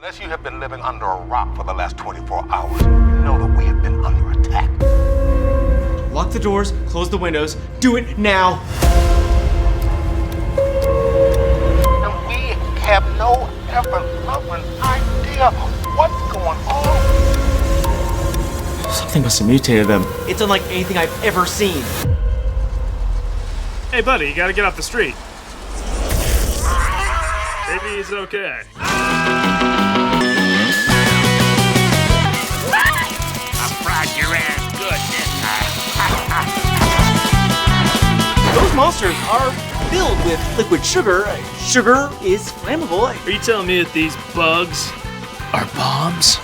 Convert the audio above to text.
Unless you have been living under a rock for the last 24 hours, you know that we have been under attack. Lock the doors, close the windows, do it now! And we have no ever-loving idea what's going on. Something must have mutated them. It's unlike anything I've ever seen. Hey, buddy, you gotta get off the street. Maybe he's okay. I fried your ass good, didn't I? Those monsters are filled with liquid sugar. Sugar is flammable. Are you telling me that these bugs are bombs?